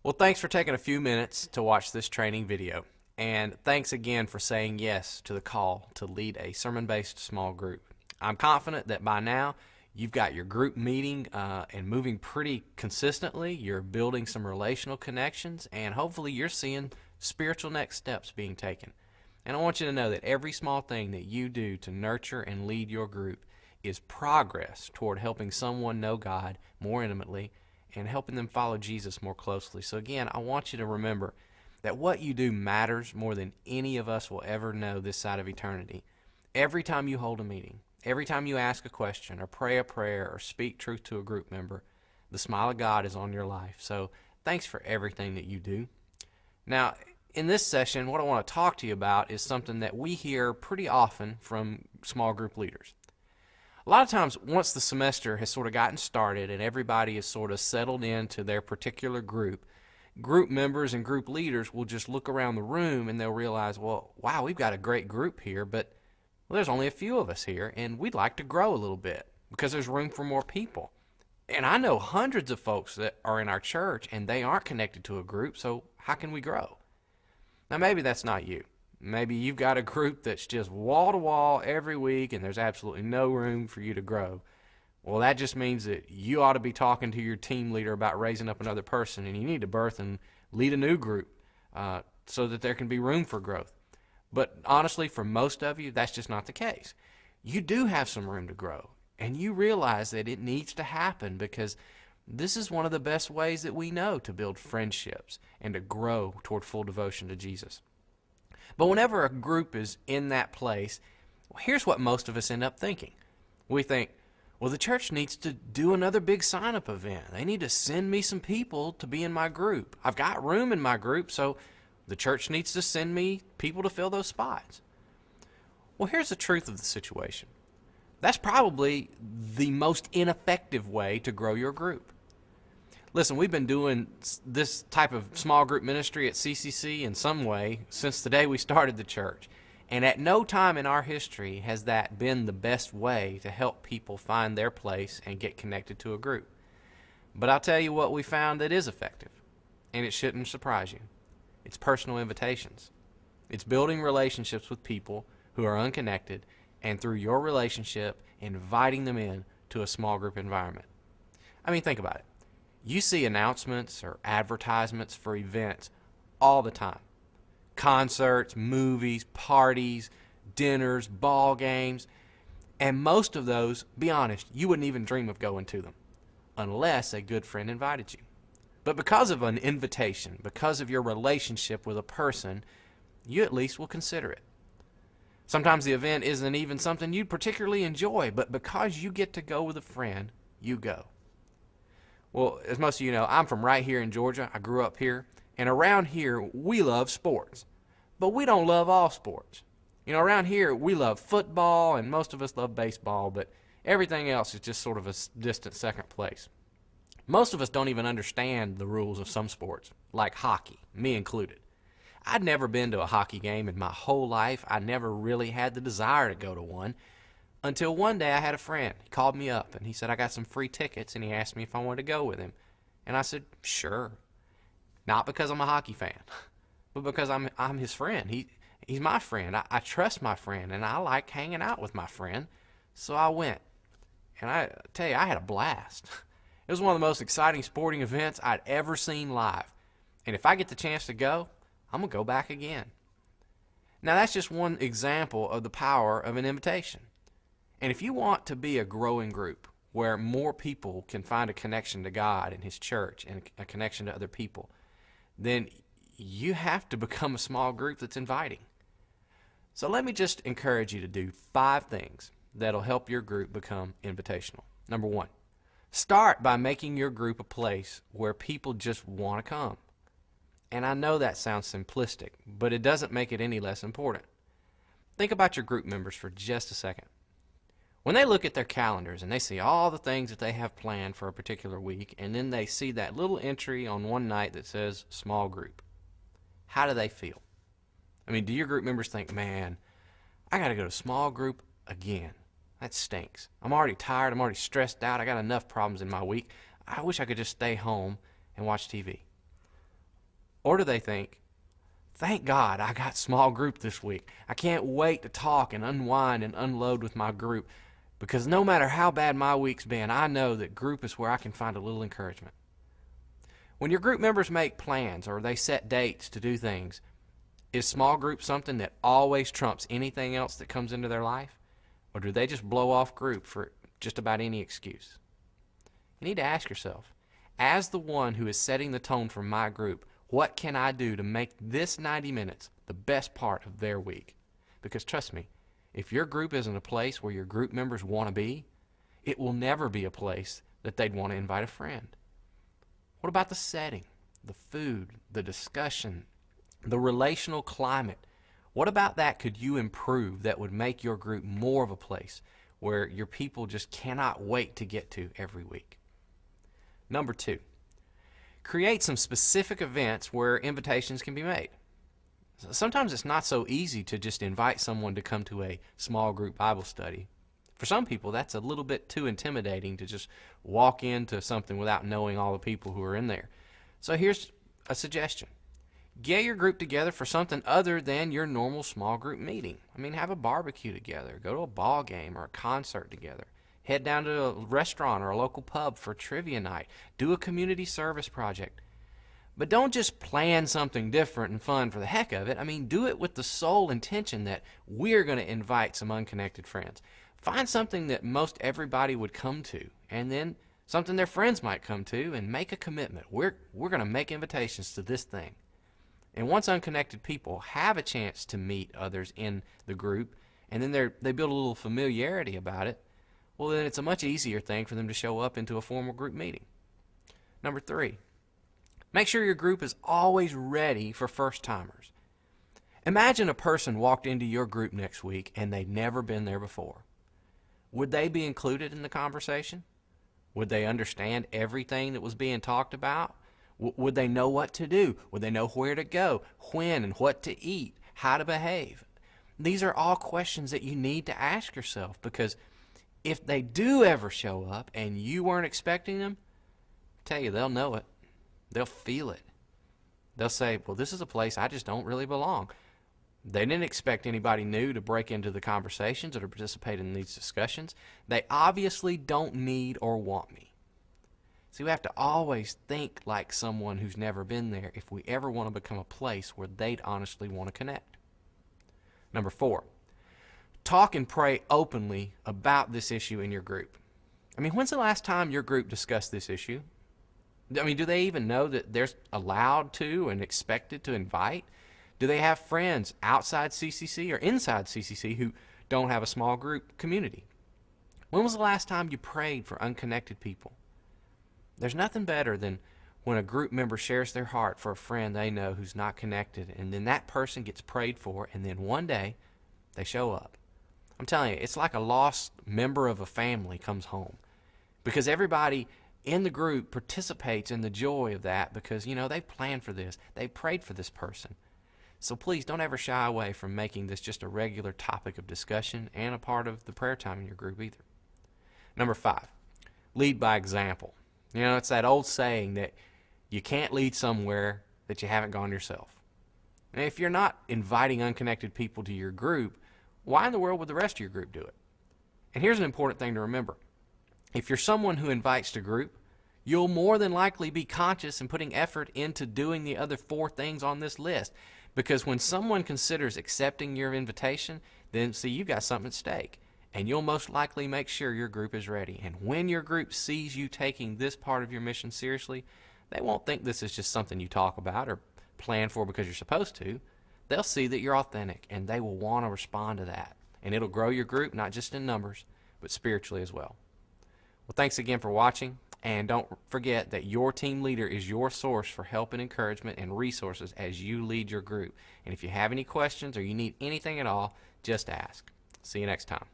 Well, thanks for taking a few minutes to watch this training video. And thanks again for saying yes to the call to lead a sermon-based small group. I'm confident that by now you've got your group meeting and moving pretty consistently. You're building some relational connections, and hopefully you're seeing spiritual next steps being taken. And I want you to know that every small thing that you do to nurture and lead your group is progress toward helping someone know God more intimately and helping them follow Jesus more closely. So again, I want you to remember that what you do matters more than any of us will ever know this side of eternity. Every time you hold a meeting, every time you ask a question or pray a prayer or speak truth to a group member, the smile of God is on your life. So thanks for everything that you do. Now, in this session, what I want to talk to you about is something that we hear pretty often from small group leaders. A lot of times, once the semester has sort of gotten started and everybody is sort of settled into their particular group, group members and group leaders will just look around the room and they'll realize, well, wow, we've got a great group here, but there's only a few of us here, and we'd like to grow a little bit because there's room for more people. And I know hundreds of folks that are in our church and they aren't connected to a group, so how can we grow? Now, maybe that's not you. Maybe you've got a group that's just wall to wall every week and there's absolutely no room for you to grow. Well, that just means that you ought to be talking to your team leader about raising up another person, and you need to birth and lead a new group so that there can be room for growth. But honestly, for most of you, that's just not the case. You do have some room to grow, and you realize that it needs to happen because this is one of the best ways that we know to build friendships and to grow toward full devotion to Jesus. But whenever a group is in that place, well, here's what most of us end up thinking. We think, well, the church needs to do another big sign-up event. They need to send me some people to be in my group. I've got room in my group, so the church needs to send me people to fill those spots. Well, here's the truth of the situation. That's probably the most ineffective way to grow your group. Listen, we've been doing this type of small group ministry at CCC in some way since the day we started the church. And at no time in our history has that been the best way to help people find their place and get connected to a group. But I'll tell you what we found that is effective, and it shouldn't surprise you. It's personal invitations. It's building relationships with people who are unconnected, and through your relationship, inviting them in to a small group environment. I mean, think about it. You see announcements or advertisements for events all the time. Concerts, movies, parties, dinners, ball games, and most of those, be honest, you wouldn't even dream of going to them unless a good friend invited you. But because of an invitation, because of your relationship with a person, you at least will consider it. Sometimes the event isn't even something you'd particularly enjoy, but because you get to go with a friend, you go. Well, as most of you know, I'm from right here in Georgia. I grew up here. And around here, we love sports. But we don't love all sports. You know, around here, we love football, and most of us love baseball, but everything else is just sort of a distant second place. Most of us don't even understand the rules of some sports, like hockey, me included. I'd never been to a hockey game in my whole life. I never really had the desire to go to one. Until one day I had a friend. He called me up and he said I got some free tickets and he asked me if I wanted to go with him. And I said, sure. Not because I'm a hockey fan, but because I'm his friend. He's my friend. I trust my friend and I like hanging out with my friend. So I went. And I tell you, I had a blast. It was one of the most exciting sporting events I'd ever seen live. And if I get the chance to go, I'm going to go back again. Now that's just one example of the power of an invitation. And if you want to be a growing group where more people can find a connection to God and His church and a connection to other people, then you have to become a small group that's inviting. So let me just encourage you to do 5 things that'll help your group become invitational. Number 1, start by making your group a place where people just want to come. And I know that sounds simplistic, but it doesn't make it any less important. Think about your group members for just a second. When they look at their calendars and they see all the things that they have planned for a particular week, and then they see that little entry on one night that says small group, how do they feel? I mean, do your group members think, man, I got to go to small group again? That stinks. I'm already tired. I'm already stressed out. I got enough problems in my week. I wish I could just stay home and watch TV. Or do they think, thank God I got small group this week. I can't wait to talk and unwind and unload with my group, because no matter how bad my week's been, I know that group is where I can find a little encouragement. When your group members make plans or they set dates to do things, is small group something that always trumps anything else that comes into their life? Or do they just blow off group for just about any excuse? You need to ask yourself, as the one who is setting the tone for my group, what can I do to make this 90 minutes the best part of their week? Because trust me, if your group isn't a place where your group members want to be, it will never be a place that they'd want to invite a friend. What about the setting, the food, the discussion, the relational climate? What about that could you improve that would make your group more of a place where your people just cannot wait to get to every week? Number 2, create some specific events where invitations can be made. Sometimes it's not so easy to just invite someone to come to a small group Bible study. For some people, that's a little bit too intimidating to just walk into something without knowing all the people who are in there. So here's a suggestion. Get your group together for something other than your normal small group meeting. I mean, have a barbecue together, go to a ball game or a concert together, head down to a restaurant or a local pub for trivia night, do a community service project. But don't just plan something different and fun for the heck of it. I mean, do it with the sole intention that we're going to invite some unconnected friends. Find something that most everybody would come to, and then something their friends might come to, and make a commitment. We're going to make invitations to this thing. And once unconnected people have a chance to meet others in the group, and then they build a little familiarity about it, well, then it's a much easier thing for them to show up into a formal group meeting. Number 3, make sure your group is always ready for first-timers. Imagine a person walked into your group next week and they'd never been there before. Would they be included in the conversation? Would they understand everything that was being talked about? Would they know what to do? Would they know where to go, when and what to eat, how to behave? These are all questions that you need to ask yourself, because if they do ever show up and you weren't expecting them, I tell you, they'll know it. They'll feel it. They'll say, well, this is a place I just don't really belong. They didn't expect anybody new to break into the conversations or to participate in these discussions. They obviously don't need or want me. See, we have to always think like someone who's never been there if we ever want to become a place where they'd honestly want to connect. Number 4, talk and pray openly about this issue in your group. I mean, when's the last time your group discussed this issue? I mean, do they even know that they're allowed to and expected to invite? Do they have friends outside CCC or inside CCC who don't have a small group community? When was the last time you prayed for unconnected people? There's nothing better than when a group member shares their heart for a friend they know who's not connected, and then that person gets prayed for, and then one day they show up. I'm telling you, it's like a lost member of a family comes home, because everybody in the group participates in the joy of that, because, you know, they planned for this. They prayed for this person. So please don't ever shy away from making this just a regular topic of discussion and a part of the prayer time in your group either. Number 5, lead by example. You know, it's that old saying that you can't lead somewhere that you haven't gone yourself. And if you're not inviting unconnected people to your group, why in the world would the rest of your group do it? And here's an important thing to remember. If you're someone who invites to group, you'll more than likely be conscious and putting effort into doing the other 4 things on this list. Because when someone considers accepting your invitation, then see, you've got something at stake. And you'll most likely make sure your group is ready. And when your group sees you taking this part of your mission seriously, they won't think this is just something you talk about or plan for because you're supposed to. They'll see that you're authentic, and they will want to respond to that. And it'll grow your group, not just in numbers, but spiritually as well. Well, thanks again for watching. And don't forget that your team leader is your source for help and encouragement and resources as you lead your group. And if you have any questions or you need anything at all, just ask. See you next time.